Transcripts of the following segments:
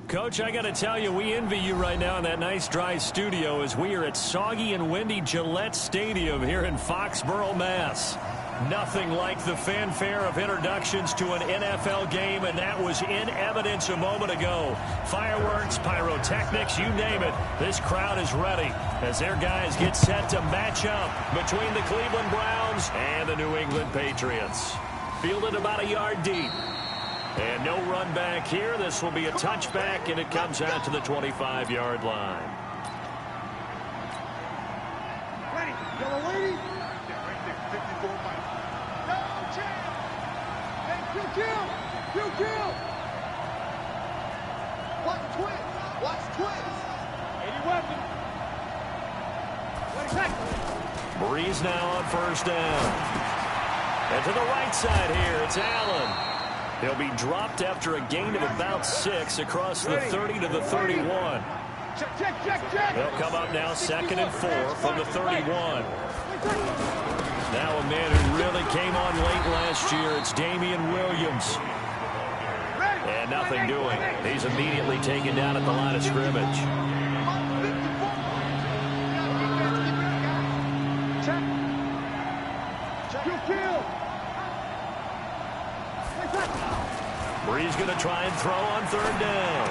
Coach, I got to tell you, we envy you right now in that nice dry studio as we are at soggy and windy Gillette Stadium here in Foxborough, Mass. Nothing like the fanfare of introductions to an NFL game, and that was in evidence a moment ago. Fireworks, pyrotechnics, you name it. This crowd is ready as their guys get set to match up between the Cleveland Browns and the New England Patriots. Fielded about a yard deep. And no run back here. This will be a touchback, and it comes out to the 25-yard line. Ready. Yellow lady. Kill. Watch twins. 80 weapon. Breeze now on first down. And to the right side here, it's Allen. He'll be dropped after a gain of about 6 across the 30 to the 31. Check. They'll come up now 2nd and 4 from the 31. Now a man who really came on late last year, it's Damian Williams. And nothing doing. He's immediately taken down at the line of scrimmage. Breeze going to try and throw on 3rd down.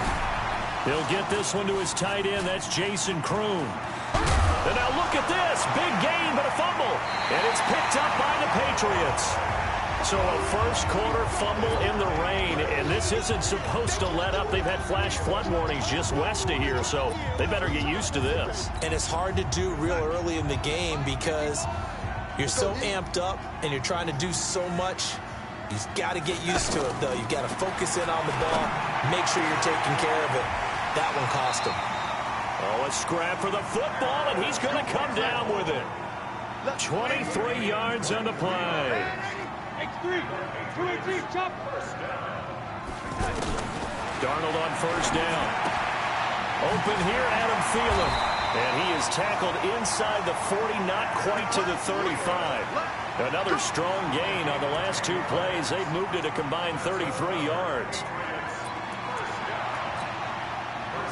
He'll get this one to his tight end. That's Jason Kroon. And now look at this. Big gain, but a fumble. And it's picked up by the Patriots. So a first quarter fumble in the rain, and this isn't supposed to let up. They've had flash flood warnings just west of here, so they better get used to this. And it's hard to do real early in the game because you're so amped up and you're trying to do so much. You've got to get used to it, though. You've got to focus in on the ball, make sure you're taking care of it. That one cost him. Oh, a scrap for the football, and he's going to come down with it. 23 yards on the play. Darnold on first down. Open here, Adam Thielen. And he is tackled inside the 40, not quite to the 35. Another strong gain on the last 2 plays. They've moved it a combined 33 yards.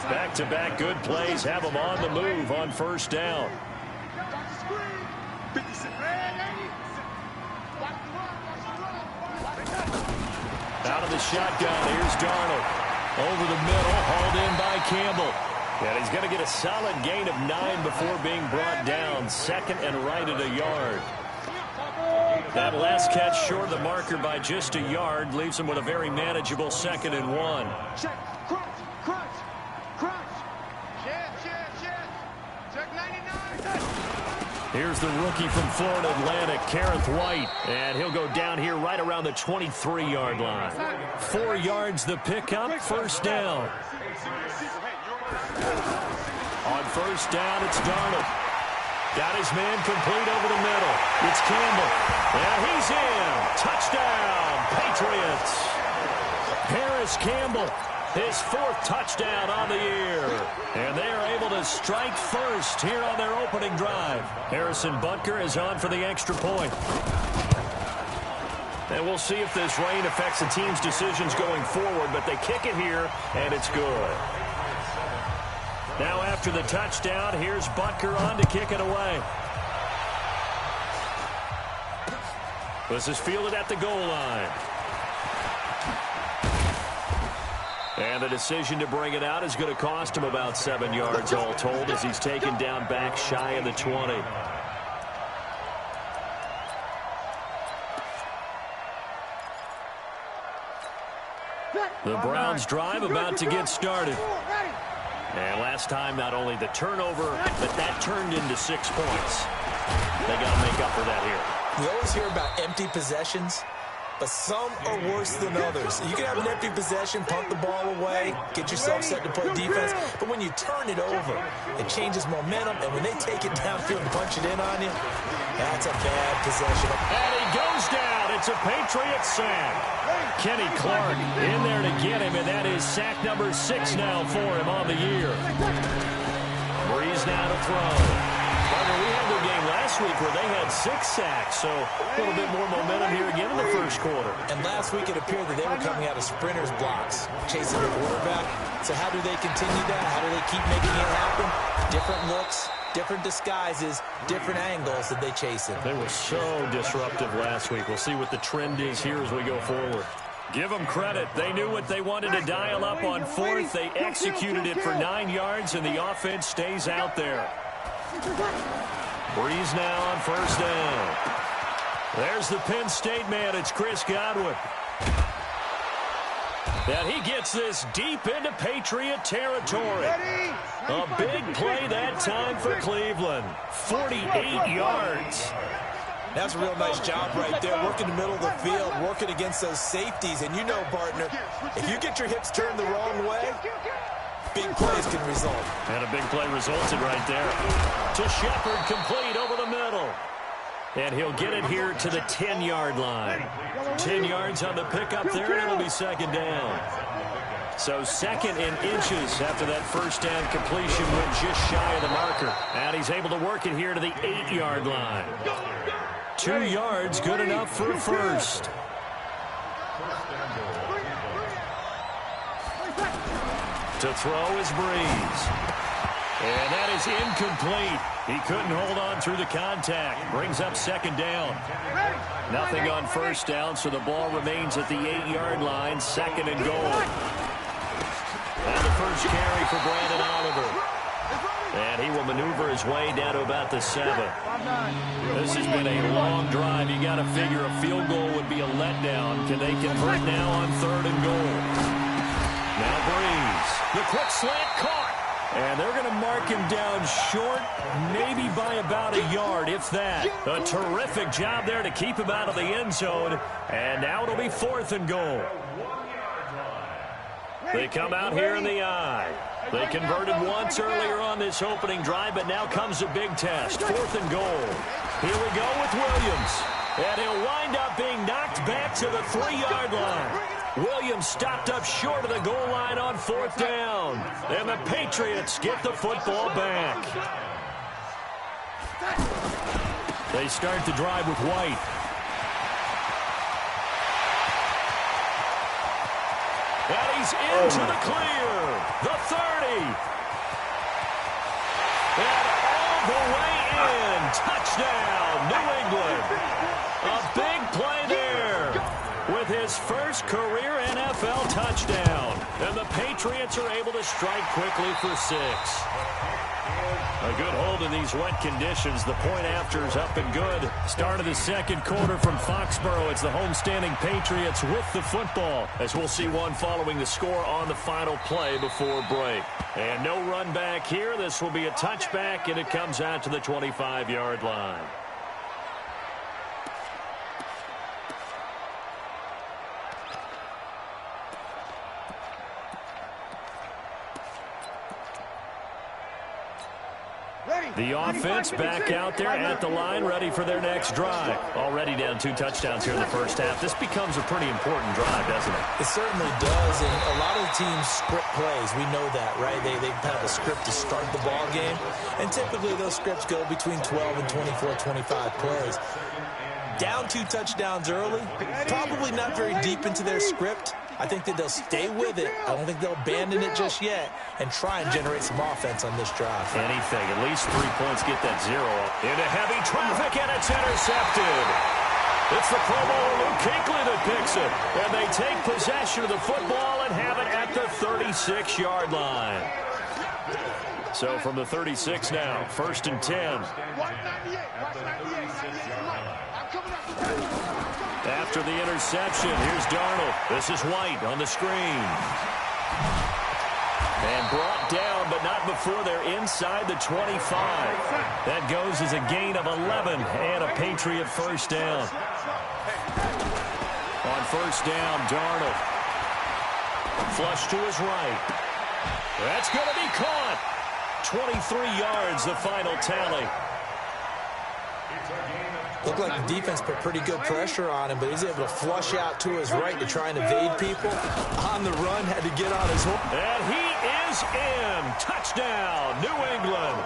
Back-to-back good plays have them on the move on first down. Out of the shotgun, here's Darnold. Over the middle, hauled in by Campbell. And he's going to get a solid gain of 9 before being brought down. 2nd and right at a yard. That last catch short of the marker by just a yard leaves him with a very manageable 2nd and 1. Here's the rookie from Florida Atlantic, Kareth White. And he'll go down here right around the 23-yard line. 4 yards the pickup, first down. On first down, it's Darnold. Got his man complete over the middle. It's Campbell. And he's in. Touchdown, Patriots. Harris Campbell, his 4th touchdown on the year. And they are able to strike first here on their opening drive. Harrison Butker is on for the extra point. And we'll see if this rain affects the team's decisions going forward, but they kick it here, and it's good. Now after the touchdown, here's Butker on to kick it away. This is fielded at the goal line. And the decision to bring it out is going to cost him about 7 yards all told as he's taken down back shy of the 20. The Browns drive about to get started. And last time, not only the turnover, but that turned into 6 points. They got to make up for that here. We always hear about empty possessions, but some are worse than others. You can have an empty possession, punt the ball away, get yourself set to play defense, but when you turn it over, it changes momentum, and when they take it downfield and punch it in on you, that's a bad possession. And he goes down. It's a Patriots sack. Kenny Clark in there to get him, and that is sack number 6 now for him on the year. Breeze now to throw. Partner, we had the game last week where they had 6 sacks. So a little bit more momentum here again in the first quarter. And last week it appeared that they were coming out of sprinters blocks, chasing the quarterback. So how do they continue that? How do they keep making it happen? Different looks, different disguises, different angles that they chase it. They were so disruptive last week. We'll see what the trend is here as we go forward. Give them credit. They knew what they wanted to dial up on fourth. They executed it for 9 yards, and the offense stays out there. Breeze now on first down. There's the Penn State man. It's Chris Godwin. And he gets this deep into Patriot territory. A big play that time for Cleveland. 48 yards. That's a real nice job right there, working the middle of the field, working against those safeties. And you know, partner, if you get your hips turned the wrong way, big plays can result. And a big play resulted right there. To Shepard, complete over the middle. And he'll get it here to the 10-yard line. 10 yards on the pickup there, and it'll be second down. So second in inches after that first down completion went just shy of the marker. And he's able to work it here to the 8-yard line. 2 yards, good enough for a first. To throw is Breeze. And that is incomplete. He couldn't hold on through the contact. Brings up second down. Nothing on first down, so the ball remains at the 8-yard line, second and goal. And the first carry for Brandon Oliver. And he will maneuver his way down to about the 7. This has been a long drive. You got to figure a field goal would be a letdown. Can they convert now on third and goal? Now Breeze. The quick slant caught. And they're going to mark him down short, maybe by about a yard, if that. A terrific job there to keep him out of the end zone. And now it'll be fourth and goal. They come out here in the eye. They converted once earlier on this opening drive, but now comes a big test. Fourth and goal. Here we go with Williams. And he'll wind up being knocked back to the 3-yard line. Williams stopped up short of the goal line on fourth down. And the Patriots get the football back. They start the drive with White. And he's into the clear. The 30. And all the way in. Touchdown, New England. A big play there with his first career NFL touchdown. And the Patriots are able to strike quickly for 6. A good hold in these wet conditions. The point after is up and good. Start of the second quarter from Foxborough. It's the homestanding Patriots with the football, as we'll see one following the score on the final play before break. And no run back here. This will be a touchback, and it comes out to the 25-yard line. The offense back out there at the line, ready for their next drive. Already down 2 touchdowns here in the first half. This becomes a pretty important drive, doesn't it? It certainly does, and a lot of the teams script plays. We know that, right? They have a script to start the ball game, and typically those scripts go between 12 and 24, 25 plays. Down 2 touchdowns early, probably not very deep into their script. I think that they'll stay with it. I don't think they'll abandon it just yet and try and generate some offense on this drive. Anything. At least 3 points. Get that 0 up. Into heavy traffic, and it's intercepted. It's the Pro Bowler Luke Kuechly that picks it. And they take possession of the football and have it at the 36-yard line. So from the 36 now, first and 10. After the interception, here's Darnold. This is White on the screen. And brought down, but not before they're inside the 25. That goes as a gain of 11 and a Patriot first down. On first down, Darnold. Flush to his right. That's going to be caught. 23 yards, the final tally. Looked like the defense put pretty good pressure on him, but he's able to flush out to his right to try and evade people. On the run, had to get on his horse. And he is in. Touchdown, New England.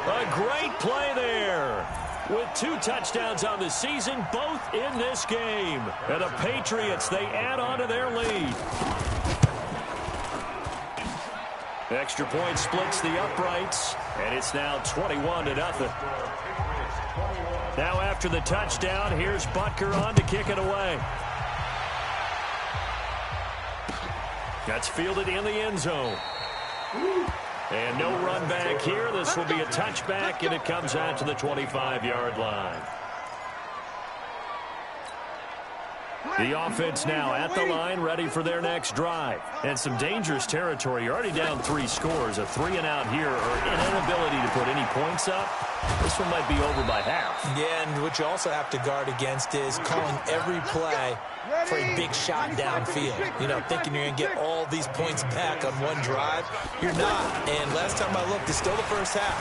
A great play there. with 2 touchdowns on the season, both in this game. And the Patriots, they add on to their lead. Extra point splits the uprights, and it's now 21-0. Now after the touchdown, here's Butker on to kick it away. That's fielded in the end zone. And no run back here. This will be a touchback, and it comes out to the 25-yard line. The offense now at the line, ready for their next drive. And some dangerous territory. You're already down 3 scores. A 3-and-out here, or an inability to put any points up. This one might be over by half. Yeah, and what you also have to guard against is calling every play for a big shot downfield. You know, thinking you're going to get all these points back on one drive. You're not. And last time I looked, it's still the first half.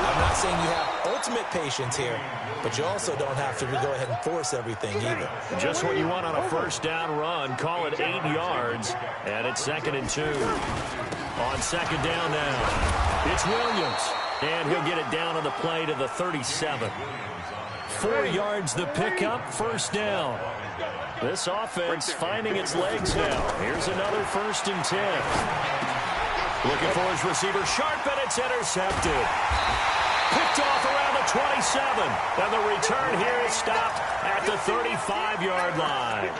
I'm not saying you have ultimate patience here, but you also don't have to go ahead and force everything either. Just what you want on a first down run. Call it 8 yards, and it's 2nd and 2. On 2nd down now, it's Williams, and he'll get it down on the play to the 37. 4 yards the pickup, first down. This offense finding its legs now. Here's another 1st and 10. Looking for his receiver, sharp, and it's intercepted. Picked off around the 27. And the return here is stopped at the 35-yard line.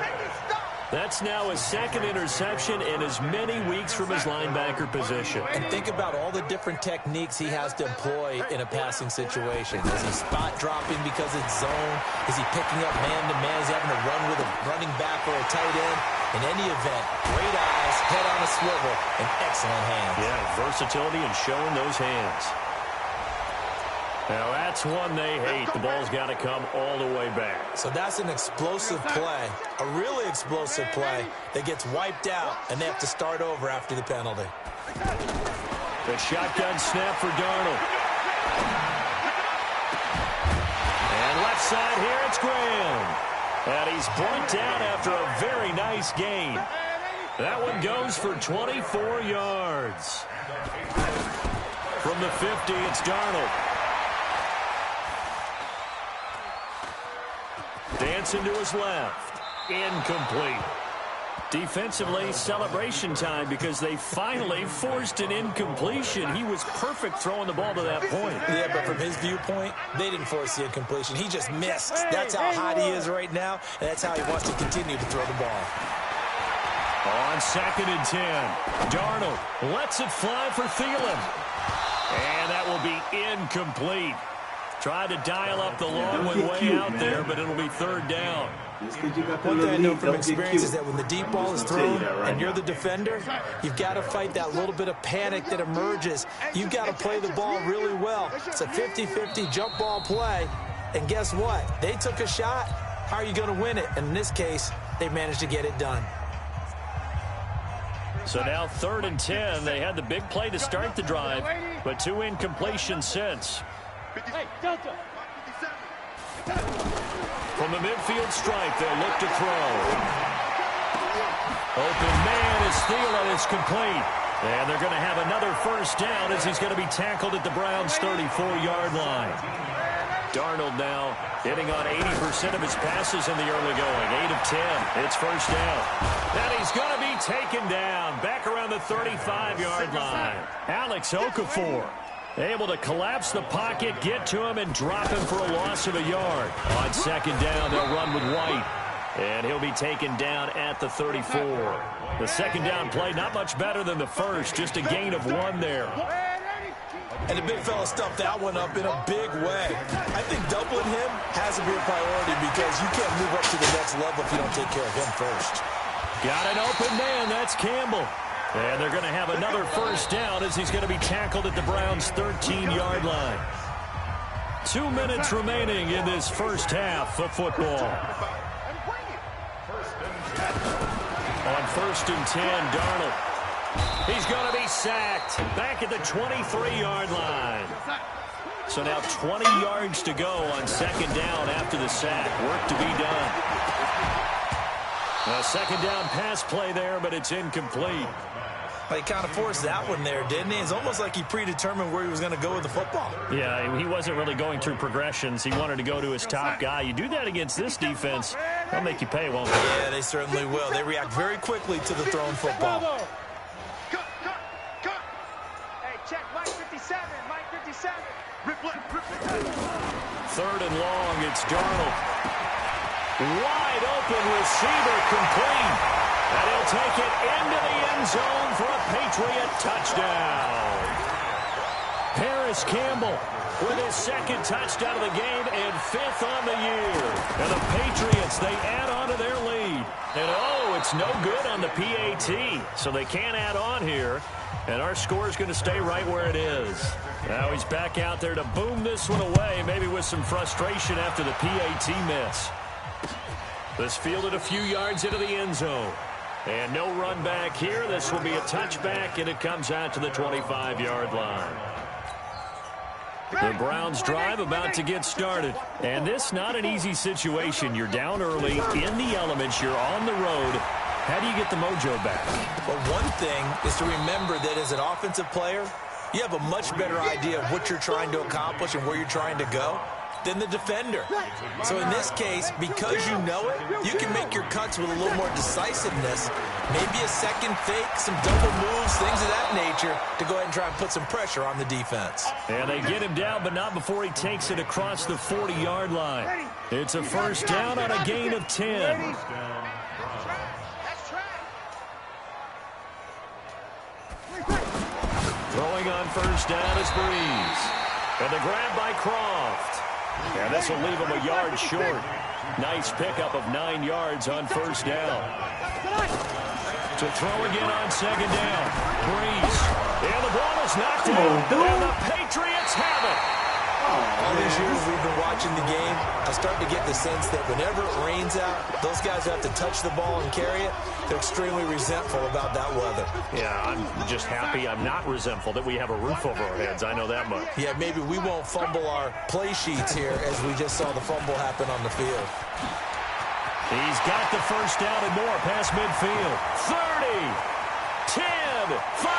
That's now his 2nd interception in as many weeks from his linebacker position. And think about all the different techniques he has to employ in a passing situation. Is he spot dropping because it's zone? Is he picking up man-to-man? Is he having to run with a running back or a tight end? In any event, great eyes, head on a swivel, and excellent hands. Yeah, versatility and showing those hands. Now that's one they hate. The ball's got to come all the way back. So that's an explosive play, a really explosive play that gets wiped out, and they have to start over after the penalty. The shotgun snap for Darnold. And left side here, it's Graham. And he's brought down after a very nice gain. That one goes for 24 yards. From the 50, it's Darnold. Dancing to his left. Incomplete. Defensively, celebration time because they finally forced an incompletion. He was perfect throwing the ball to that point. Yeah, but from his viewpoint, they didn't force the incompletion. He just missed. That's how hot he is right now, and that's how he wants to continue to throw the ball. On 2nd and 10, Darnold lets it fly for Thielen. And that will be incomplete. Tried to dial up the long one way out there, but it'll be 3rd down. One thing I know from experience is that when the deep ball is thrown and you're the defender, you've got to fight that little bit of panic that emerges. You've got to play the ball really well. It's a 50-50 jump ball play. And guess what? They took a shot. How are you going to win it? And in this case, they managed to get it done. So now 3rd and 10. They had the big play to start the drive, but 2 incompletions since. Hey, Delta. From the midfield stripe, they'll look to throw. Open man is Thielen. It's complete. And they're going to have another 1st down as he's going to be tackled at the Browns' 34-yard line. Darnold now hitting on 80% of his passes in the early going. 8 of 10. It's 1st down. And he's going to be taken down back around the 35-yard line. Alex Okafor able to collapse the pocket, get to him, and drop him for a loss of a yard. On 2nd down, they'll run with White. And he'll be taken down at the 34. The 2nd down play, not much better than the first, just a gain of 1 there. And the big fella stuffed that one up in a big way. I think doubling him has to be a priority because you can't move up to the next level if you don't take care of him first. Got an open man, that's Campbell. And they're going to have another 1st down as he's going to be tackled at the Browns' 13-yard line. 2 minutes remaining in this first half of football. On 1st and 10, Darnold. He's going to be sacked back at the 23-yard line. So now 20 yards to go on 2nd down after the sack. Work to be done. A 2nd down pass play there, but it's incomplete. Well, he kind of forced that one there, didn't he? It's almost like he predetermined where he was going to go with the football. Yeah, he wasn't really going through progressions. He wanted to go to his top guy. You do that against this defense, they'll make you pay, won't they? Yeah, they certainly will. They react very quickly to the thrown football. Cut. Hey, check, Mike 57, Mike 57. Third and long, it's Darnold. Wide open receiver complete. And he'll take it into the end zone for a Patriot touchdown. Harris Campbell with his second touchdown of the game and 5th on the year. And the Patriots, they add on to their lead. And oh, it's no good on the PAT. So they can't add on here. And our score is going to stay right where it is. Now he's back out there to boom this one away, maybe with some frustration after the PAT miss. This fielded a few yards into the end zone. And no run back here. This will be a touchback, and it comes out to the 25-yard line. The Browns drive about to get started. And this not an easy situation. You're down early, in the elements, you're on the road. How do you get the mojo back? Well, one thing is to remember that as an offensive player, you have a much better idea of what you're trying to accomplish and where you're trying to go than the defender. So in this case, because you know it, you can make your cuts with a little more decisiveness, maybe a second fake, some double moves, things of that nature, to go ahead and try and put some pressure on the defense. And they get him down, but not before he takes it across the 40-yard line. It's a first down on a gain of 10. Throwing on first down is Breeze. And the grab by Croft. And this will leave him a yard short. Nice pickup of 9 yards on first down. To throw again on second down. Breeze. And the ball is knocked out. And the Patriots have it. All these years we've been watching the game, I start to get the sense that whenever it rains out, those guys who have to touch the ball and carry it, they're extremely resentful about that weather. Yeah, I'm just happy I'm not resentful that we have a roof over our heads. I know that much. Yeah, maybe we won't fumble our play sheets here as we just saw the fumble happen on the field. He's got the first down and more past midfield. 30, 10, 5.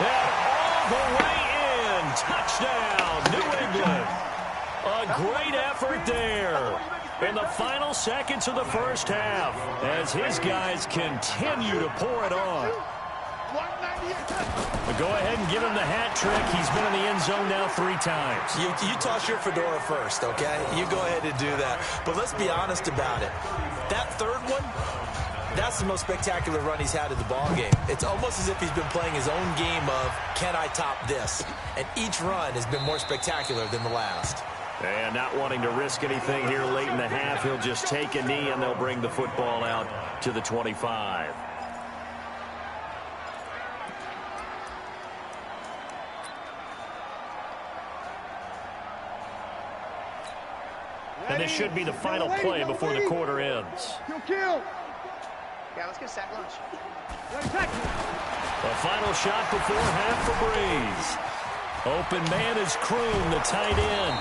And all the way in. Touchdown, New England. A great effort there. In the final seconds of the first half, as his guys continue to pour it on. But go ahead and give him the hat trick. He's been in the end zone now 3 times. You toss your fedora first, okay? You go ahead and do that. But let's be honest about it. That third one, that's the most spectacular run he's had in the ballgame. It's almost as if he's been playing his own game of, can I top this? And each run has been more spectacular than the last. And not wanting to risk anything here late in the half, he'll just take a knee, and they'll bring the football out to the 25. And this should be the final play before the quarter ends. Kill. Yeah, let's get sack lunch. The final shot before half for Breeze. Open man is Kroon, the tight end.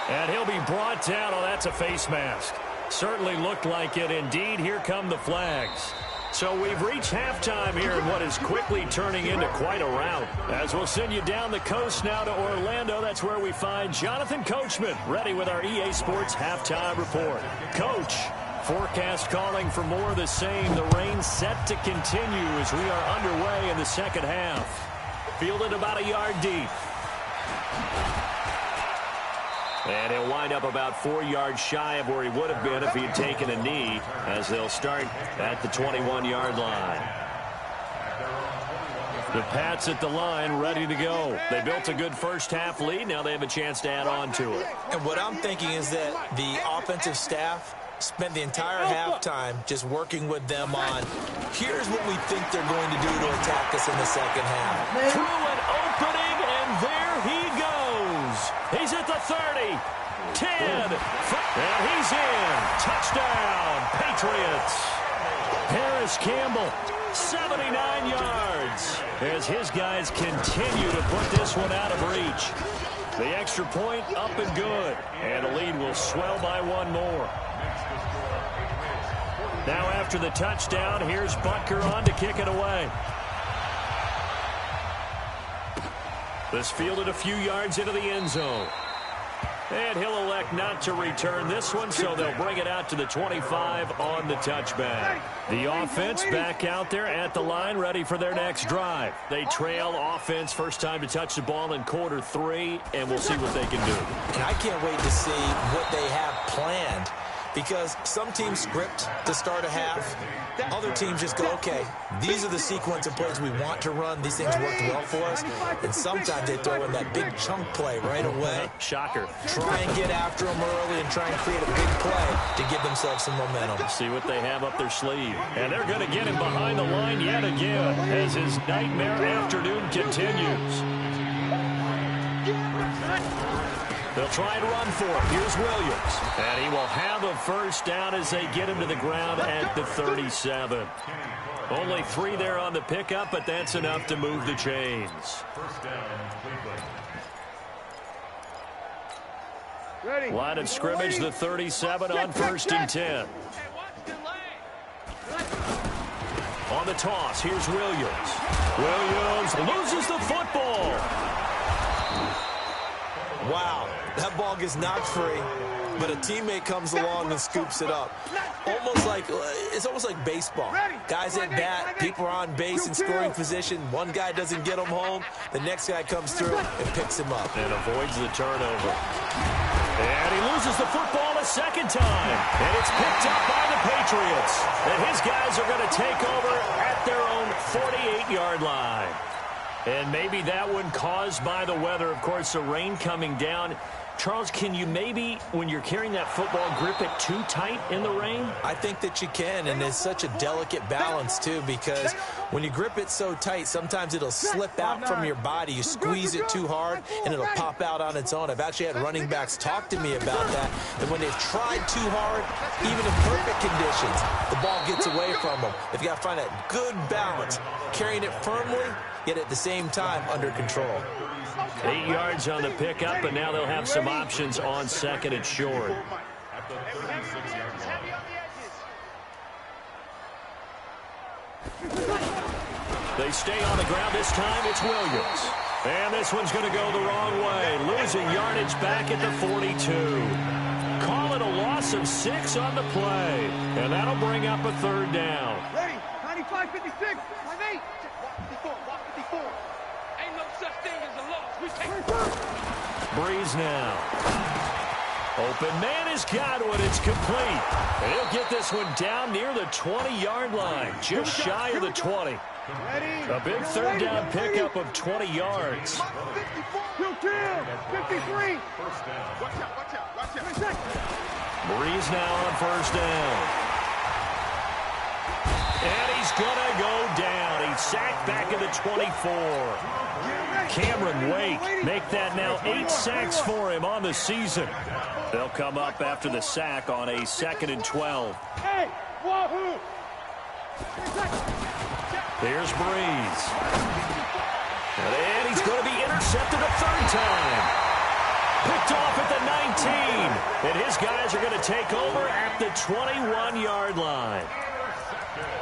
And he'll be brought down. Oh, that's a face mask. Certainly looked like it. Indeed, here come the flags. So we've reached halftime here in what is quickly turning into quite a rout. As we'll send you down the coast now to Orlando, that's where we find Jonathan Coachman ready with our EA Sports halftime report. Coach, forecast calling for more of the same. The rain set to continue as we are underway in the second half. Fielded about a yard deep. And he'll wind up about 4 yards shy of where he would have been if he had taken a knee, as they'll start at the 21-yard line. The Pats at the line, ready to go. They built a good first-half lead. Now they have a chance to add on to it. And what I'm thinking is that the offensive staff spent the entire halftime just working with them on, here's what we think they're going to do to attack us in the second half. Through an opening, and there he goes. He's at the 30, 10, and he's in. Touchdown, Patriots. Harris Campbell, 79 yards, as his guys continue to put this one out of reach. The extra point up and good, and the lead will swell by 1 more. Now after the touchdown, here's Butker on to kick it away. This fielded a few yards into the end zone. And he'll elect not to return this one, so they'll bring it out to the 25 on the touchback. The offense back out there at the line, ready for their next drive. They trail offense, first time to touch the ball in quarter 3, and we'll see what they can do. And I can't wait to see what they have planned, because some teams script to start a half. Other teams just go, okay, these are the sequence of plays we want to run. These things worked well for us. And sometimes they throw in that big chunk play right away. Shocker. Try and get after them early and try and create a big play to give themselves some momentum. See what they have up their sleeve. And they're going to get him behind the line yet again as his nightmare afternoon continues. They'll try and run for it. Here's Williams. And he will have a first down as they get him to the ground at the 37. Only 3 there on the pickup, but that's enough to move the chains. Line of scrimmage, the 37 on 1st and 10. On the toss, here's Williams. Williams loses the football. Wow, that ball gets knocked free, but a teammate comes along and scoops it up. It's almost like baseball. Guys at bat, people are on base in scoring position. One guy doesn't get him home. The next guy comes through and picks him up. And avoids the turnover. And he loses the football a second time. And it's picked up by the Patriots. And his guys are going to take over at their own 48-yard line. And maybe that one caused by the weather. Of course, the rain coming down. Charles, can you maybe, when you're carrying that football, grip it too tight in the rain? I think that you can, and it's such a delicate balance, too, because when you grip it so tight, sometimes it'll slip out from your body. You squeeze it too hard, and it'll pop out on its own. I've actually had running backs talk to me about that when they've tried too hard, even in perfect conditions, the ball gets away from them. They've got to find that good balance, carrying it firmly, yet at the same time under control. 8 yards on the pickup, and now they'll have some options on 2nd and short. They stay on the ground. This time it's Williams. And this one's going to go the wrong way. Losing yardage back at the 42. Call it a loss of 6 on the play. And that'll bring up a 3rd down. Ready, 95, 56, 58, 54, 54. Ain't no such thing as a loss. We take Breeze now. Open man has got one. It's complete. And he'll get this one down near the 20-yard line, just shy of the 20. A big 3rd down pickup of 20 yards. 53. Breeze now on 1st down. And he's going to go down. He's sacked back at the 24. Cameron Wake make that now 8 sacks for him on the season. They'll come up after the sack on a 2nd and 12. Hey, wahoo! Here's Breeze. And he's going to be intercepted a 3rd time. Picked off at the 19. And his guys are going to take over at the 21-yard line.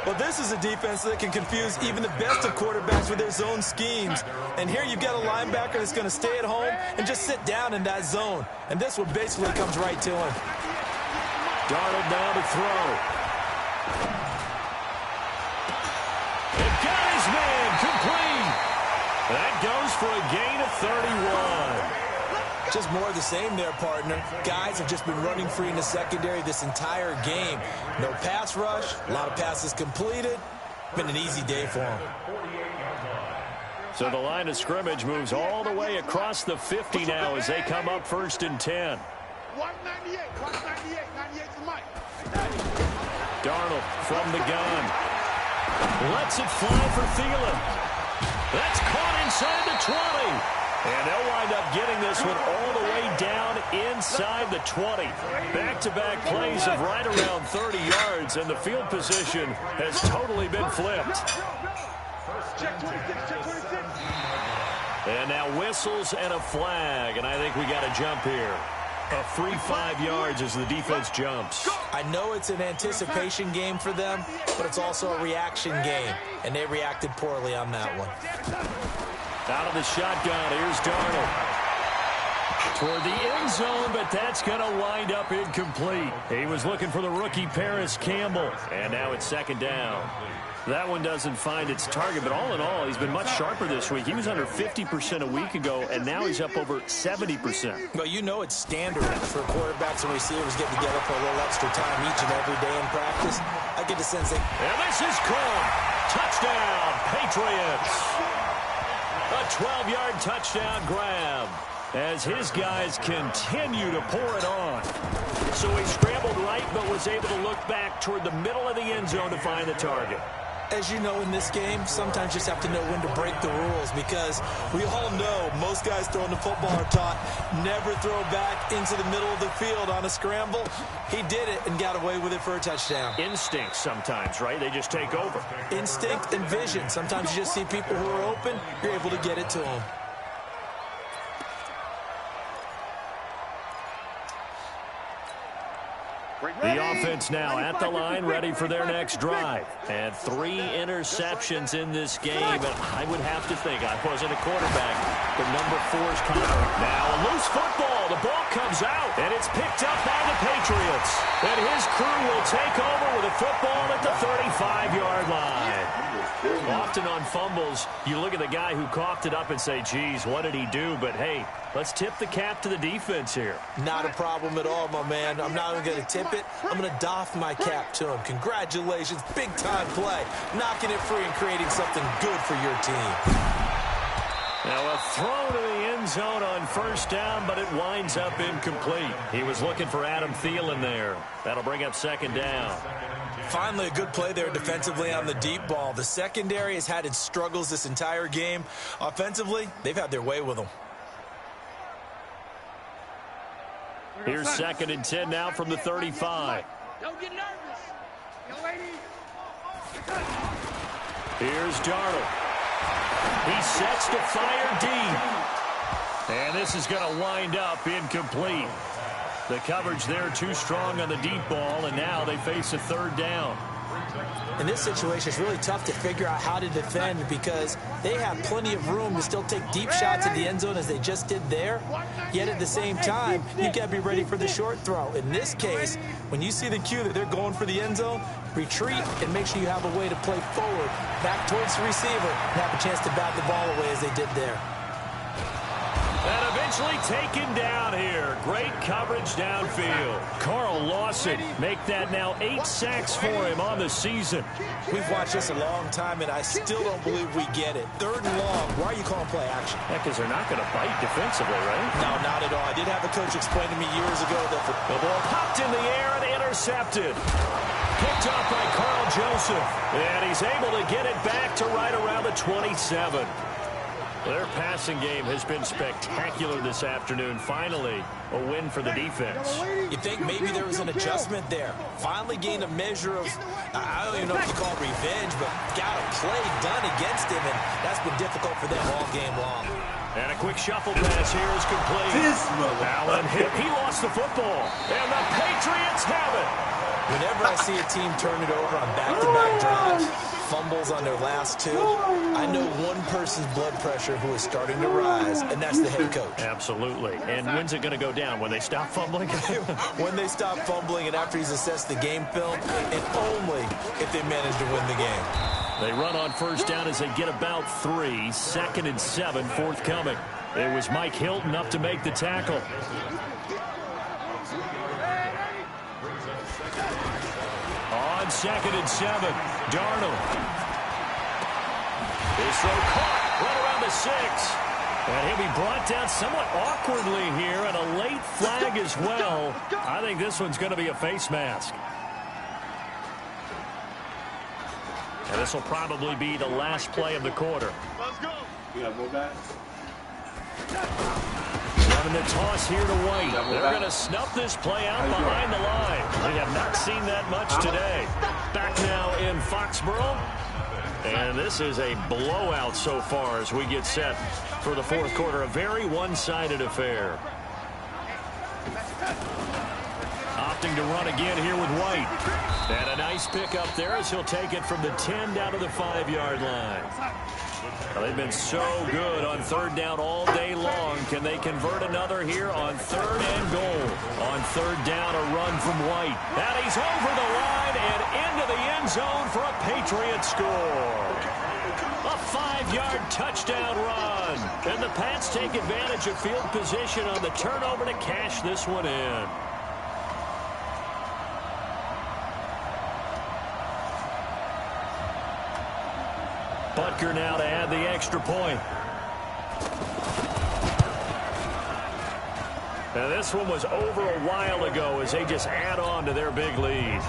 Well, this is a defense that can confuse even the best of quarterbacks with their zone schemes. And here you've got a linebacker that's going to stay at home and just sit down in that zone. And this one basically comes right to him. Darnold now to throw. And got his man complete. That goes for a gain of 31. Just more of the same there, partner. Guys have just been running free in the secondary this entire game. No pass rush, a lot of passes completed. Been an easy day for them. So the line of scrimmage moves all the way across the 50 now as they come up 1st and 10. 198, 98 to Mike. Darnold from the gun. Lets it fly for Thielen. That's caught inside the 20. And they'll wind up getting this one all the way down inside the 20. Back-to-back plays of right around 30 yards, and the field position has totally been flipped. And now whistles and a flag, and I think we got a jump here. A free 5 yards as the defense jumps. I know it's an anticipation game for them, but it's also a reaction game, and they reacted poorly on that one. Out of the shotgun, here's Darnold. Toward the end zone, but that's going to wind up incomplete. He was looking for the rookie Paris Campbell, and now it's second down. That one doesn't find its target, but all in all, he's been much sharper this week. He was under 50% a week ago, and now he's up over 70%. Well, you know it's standard for quarterbacks and receivers getting together for a little extra time each and every day in practice. I get the sense that... And this is caught. Touchdown, Patriots. A 12-yard touchdown grab as his guys continue to pour it on. So he scrambled right, but was able to look back toward the middle of the end zone to find the target. As you know, in this game, sometimes you just have to know when to break the rules, because we all know most guys throwing the football are taught never throw back into the middle of the field on a scramble. He did it and got away with it for a touchdown. Instinct sometimes, right? They just take over. Instinct and vision. Sometimes you just see people who are open, you're able to get it to them. The offense now at the line, ready for their next drive. And 3 interceptions in this game. And I would have to think, I wasn't a quarterback, but number 4's coming. Now a loose football. The ball comes out, and it's picked up by the Patriots. And his crew will take over with a football at the 35-yard line. Often on fumbles, you look at the guy who coughed it up and say, geez, what did he do? But, hey, let's tip the cap to the defense here. Not a problem at all, my man. I'm not even going to tip it. I'm going to doff my cap to him. Congratulations. Big-time play. Knocking it free and creating something good for your team. Now a throw to the end zone on first down, but it winds up incomplete. He was looking for Adam Thielen there. That'll bring up second down. Finally, a good play there defensively on the deep ball. The secondary has had its struggles this entire game. Offensively, they've had their way with them. Here's second and 10 now from the 35. Don't get nervous. Yo, lady. Here's Darnold. He sets to fire deep. And this is going to wind up incomplete. The coverage there too strong on the deep ball, and now they face a third down. In this situation, it's really tough to figure out how to defend, because they have plenty of room to still take deep shots at the end zone as they just did there. Yet at the same time, you've got to be ready for the short throw. In this case, when you see the cue that they're going for the end zone, retreat and make sure you have a way to play forward, back towards the receiver, and have a chance to bat the ball away as they did there. And eventually taken down here. Great coverage downfield. Carl Lawson make that now 8 sacks for him on the season. We've watched this a long time, and I still don't believe we get it. Third and long. Why are you calling play action? Yeah, because they're not going to bite defensively, right? No, not at all. I did have a coach explain to me years ago that the ball popped in the air and intercepted. Picked up by Carl Joseph. And he's able to get it back to right around the 27. Their passing game has been spectacular this afternoon. Finally, a win for the defense. You think maybe there was an adjustment there. Finally gained a measure of, I don't even know if you call it revenge, but got a play done against him, and that's been difficult for them all game long. And a quick shuffle pass here is complete. Allen hit. He lost the football. And the Patriots have it. Whenever I see a team turn it over on back-to-back drives, fumbles on their last 2, I know one person's blood pressure who is starting to rise, and that's the head coach. Absolutely. And when's it going to go down? When they stop fumbling? When they stop fumbling and after he's assessed the game film, and only if they manage to win the game. They run on first down as they get about 3. Second and 7 forthcoming. It was Mike Hilton up to make the tackle. On second and 7, Darnold. His throw caught right around the 6. And he'll be brought down somewhat awkwardly here, and a late flag as well. I think this one's going to be a face mask. And this will probably be the last play of the quarter. Let's go. You got more back? Running the toss here to White. They're going to snuff this play out behind the line. We have not seen that much today. Back now in Foxborough. And this is a blowout so far as we get set for the fourth quarter. A very one-sided affair. Opting to run again here with White. And a nice pickup there as he'll take it from the 10 down to the 5-yard line. Well, they've been so good on third down all day long. Can they convert another here on 3rd and goal? On 3rd down, a run from White. And he's over the line and into the end zone for a Patriot score. A 5-yard touchdown run. And the Pats take advantage of field position on the turnover to cash this one in. Butker now to add the extra point. Now this one was over a while ago as they just add on to their big lead.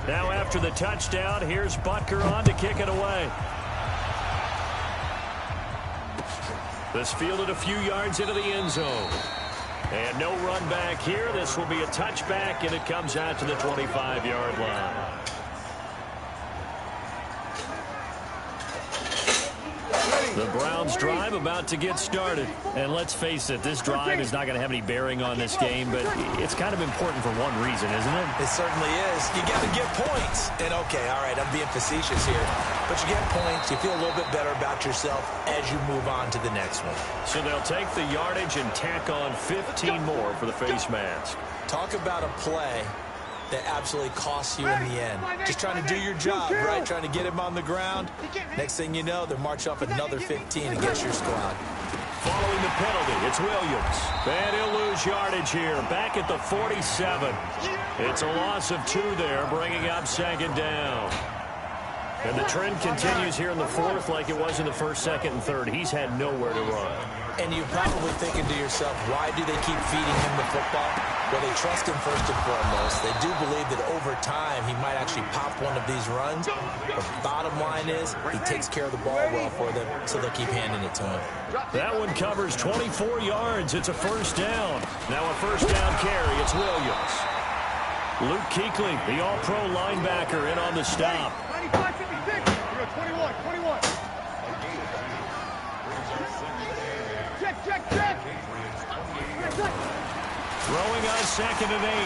Now after the touchdown, here's Butker on to kick it away. This fielded a few yards into the end zone. And no run back here. This will be a touchback, and it comes out to the 25-yard line. The Browns drive about to get started. And let's face it, this drive is not going to have any bearing on this game, but it's kind of important for one reason, isn't it? It certainly is. You got to get points. And, okay, all right, I'm being facetious here. But you get points, you feel a little bit better about yourself as you move on to the next one. So they'll take the yardage and tack on 15 more for the face mask. Talk about a play that absolutely costs you in the end. Just trying to do your job, right? Trying to get him on the ground. Next thing you know, they're march up another 15 against your squad. Following the penalty, it's Williams. And he'll lose yardage here, back at the 47. It's a loss of 2 there, bringing up 2nd down. And the trend continues here in the 4th like it was in the 1st, 2nd, and 3rd. He's had nowhere to run. And you're probably thinking to yourself, why do they keep feeding him the football? Well, they trust him first and foremost. They do believe that over time he might actually pop one of these runs. But the bottom line is he takes care of the ball well for them, so they'll keep handing it to him. That one covers 24 yards. It's a 1st down. Now a 1st down carry. It's Williams. Luke Kuechly, the all-pro linebacker, in on the stop. 95-56. 21. Check. Throwing on 2nd and 8.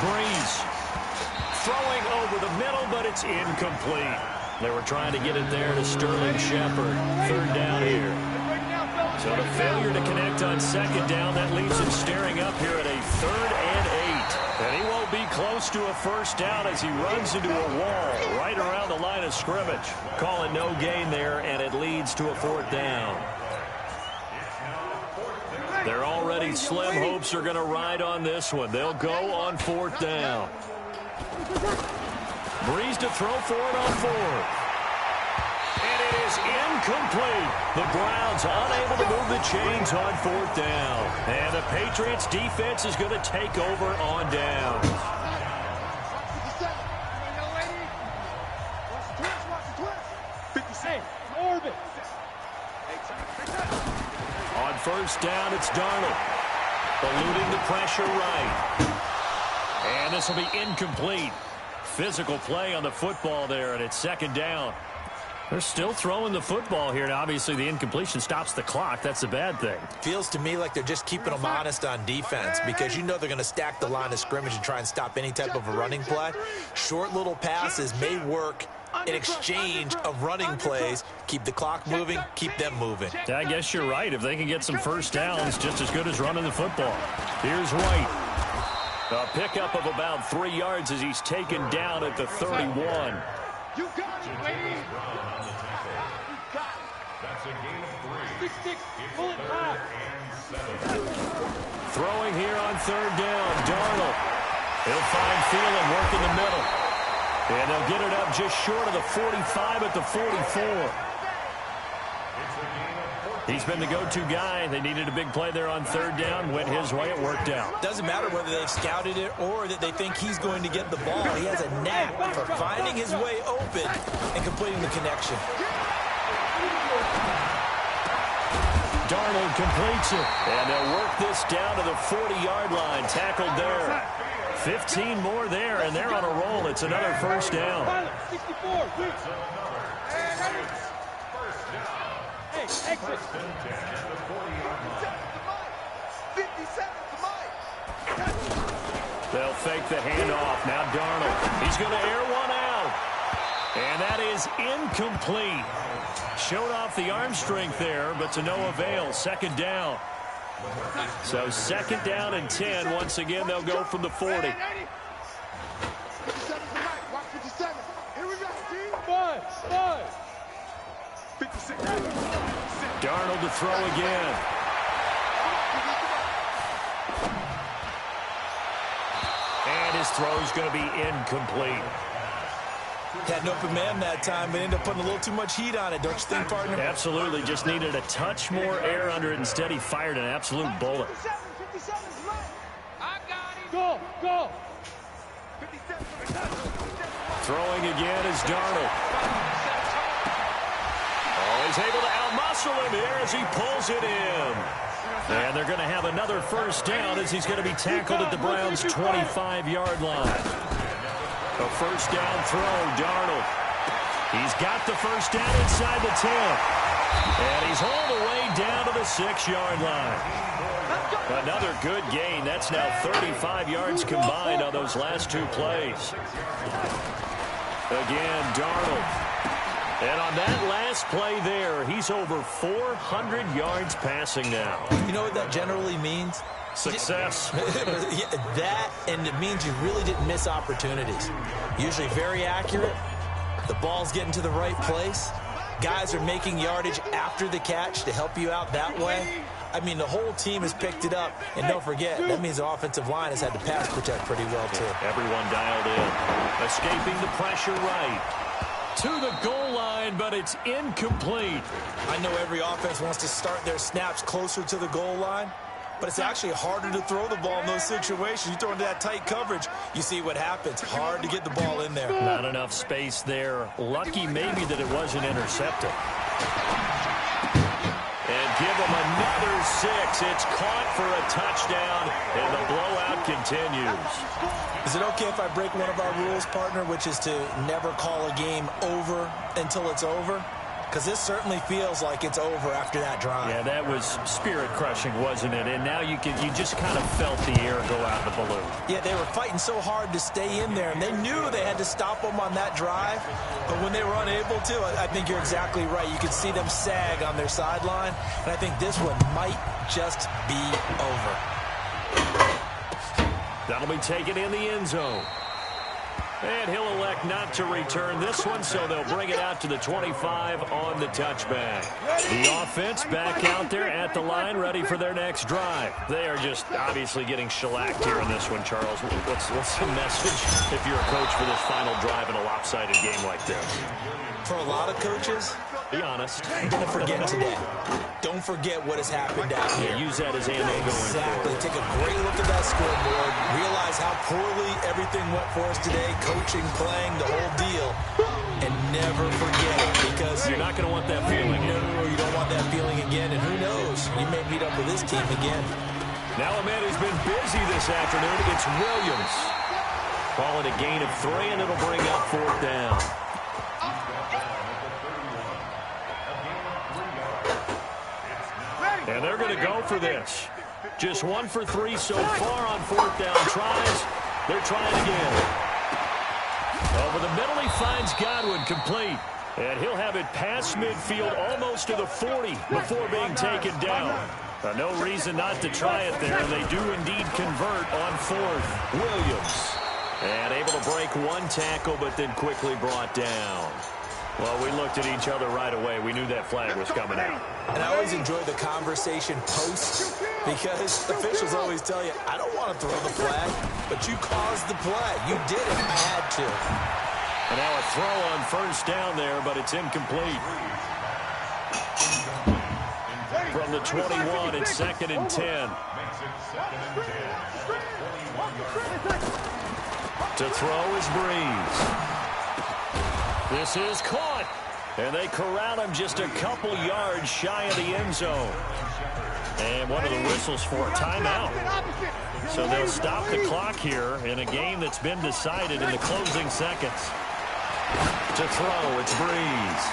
Breeze. Throwing over the middle, but it's incomplete. They were trying to get it there to Sterling Shepard. 3rd down here. So the failure to connect on 2nd down, that leaves him staring up here at a 3rd and 8. And he won't be close to a 1st down as he runs into a wall right around the line of scrimmage. Call it no gain there, and it leads to a 4th down. Their already slim hopes are going to ride on this one. They'll go on 4th down. Breeze to throw for it on 4th. And it is incomplete. The Browns unable to move the chains on 4th down. And the Patriots defense is going to take over on downs. On 1st down, it's Darnold. Eluding the pressure right. And this will be incomplete. Physical play on the football there, and it's 2nd down. They're still throwing the football here, and obviously the incompletion stops the clock. That's a bad thing. Feels to me like they're just keeping them honest on defense because you know they're going to stack the line of scrimmage and try and stop any type of a running play. Short little passes may work in exchange of running plays. Keep the clock moving, keep them moving. I guess you're right. If they can get some 1st downs, just as good as running the football. Here's White. A pickup of about 3 yards as he's taken down at the 31. You got it, lady. That's a gain of 3. 6-6. Pull it back. Throwing here on 3rd down. Darnold. He'll find Thielen work in the middle. And they'll get it up just short of the 45 at the 44. He's been the go-to guy. They needed a big play there on 3rd down. Went his way. It worked out. Doesn't matter whether they've scouted it or that they think he's going to get the ball. He has a knack for finding his way open and completing the connection. Darnold completes it. And they'll work this down to the 40-yard line. Tackled there. 15 more there, and they're on a roll. It's another 1st down. Exit. 57 to Mike. They'll fake the handoff. Now Darnold. He's going to air one out. And that is incomplete. Showed off the arm strength there, but to no avail. Second down. So second down and 10. Once again, they'll go from the 40. 57 to Mike. Watch 57. Here we go, team. Five. 56. Darnold to throw again. And his throw's going to be incomplete. Had an open man that time, but ended up putting a little too much heat on it, don't you think, partner? Absolutely. Just needed a touch more air under it. Instead, he fired an absolute bullet. 57 is Mike. I got him. Go. 57. Throwing again is Darnold. Oh, he's able to outmuscle him here as he pulls it in. And they're going to have another first down as he's going to be tackled at the Browns' 25-yard line. A first down throw, Darnold. He's got the first down inside the 10. And he's all the way down to the 6-yard line. Another good gain. That's now 35 yards combined on those last two plays. Again, Darnold. And on that last play there, he's over 400 yards passing now. You know what that generally means? Success. That, and it means you really didn't miss opportunities. Usually very accurate. The ball's getting to the right place. Guys are making yardage after the catch to help you out that way. I mean, the whole team has picked it up. And don't forget, that means the offensive line has had to pass protect pretty well, too. Everyone dialed in. Escaping the pressure right. To the goal line, but it's incomplete. I know every offense wants to start their snaps closer to the goal line, but it's actually harder to throw the ball in those situations. You throw into that tight coverage, you see what happens. Hard to get the ball in there. Not enough space there. Lucky maybe that it wasn't intercepted. And give them another 6. It's caught for a touchdown, and the blowout continues. Is it okay if I break one of our rules, partner, which is to never call a game over until it's over? Because this certainly feels like it's over after that drive. Yeah, that was spirit-crushing, wasn't it? And now you just kind of felt the air go out of the balloon. Yeah, they were fighting so hard to stay in there, and they knew they had to stop them on that drive. But when they were unable to, I think you're exactly right. You could see them sag on their sideline, and I think this one might just be over. That'll be taken in the end zone. And he'll elect not to return this one, so they'll bring it out to the 25 on the touchback. The offense back out there at the line, ready for their next drive. They are just obviously getting shellacked here in this one, Charles. What's the message if you're a coach for this final drive in a lopsided game like this? For a lot of coaches, be honest. Don't forget today. Don't forget what has happened out here. Use that as ammo going Exactly. forward. Take a great look at that scoreboard. Realize how poorly everything went for us today. Coaching, playing, the whole deal. And never forget it, because you're not going to want that feeling. No, you don't want that feeling again. And who knows? You may meet up with this team again. Now a man who's been busy this afternoon. It's Williams. Calling a gain of 3, and it'll bring up 4th down. And they're going to go for this. Just 1 for 3 so far on 4th down tries. They're trying again. Over the middle, he finds Godwin, complete. And he'll have it past midfield almost to the 40 before being taken down. No reason not to try it there, and they do indeed convert on 4th. Williams. And able to break one tackle, but then quickly brought down. Well, we looked at each other right away. We knew that flag was coming out. And I always enjoy the conversation post, because officials always tell you, I don't want to throw the flag, but you caused the play. You did it. I had to. And now a throw on 1st down there, but it's incomplete. From the 21, it's 2nd and 10. To throw is Breeze. This is caught, and they corral him just a couple yards shy of the end zone. And one of the whistles for a timeout. So they'll stop the clock here in a game that's been decided in the closing seconds. To throw, it's Breeze.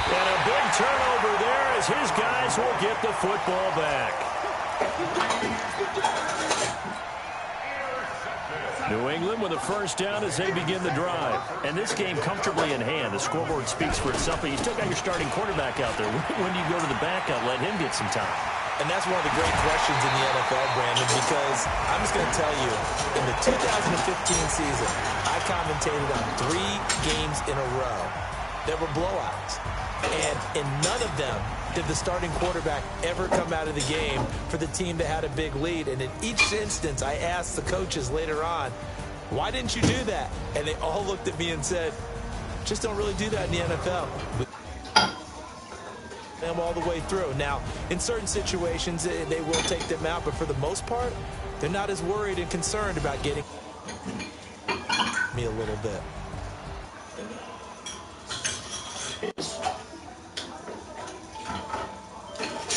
And a turnover there as his guys will get the football back. New England with a first down as they begin the drive. And this game comfortably in hand. The scoreboard speaks for itself, but you still got your starting quarterback out there. When do you go to the backup, let him get some time? And that's one of the great questions in the NFL, Brandon, because I'm just going to tell you, in the 2015 season, I commentated on 3 games in a row that were blowouts. And in none of them did the starting quarterback ever come out of the game for the team that had a big lead. And in each instance, I asked the coaches later on, why didn't you do that? And they all looked at me and said, just don't really do that in the NFL. Them all the way through. Now, in certain situations, they will take them out, but for the most part, they're not as worried and concerned about getting me a little bit.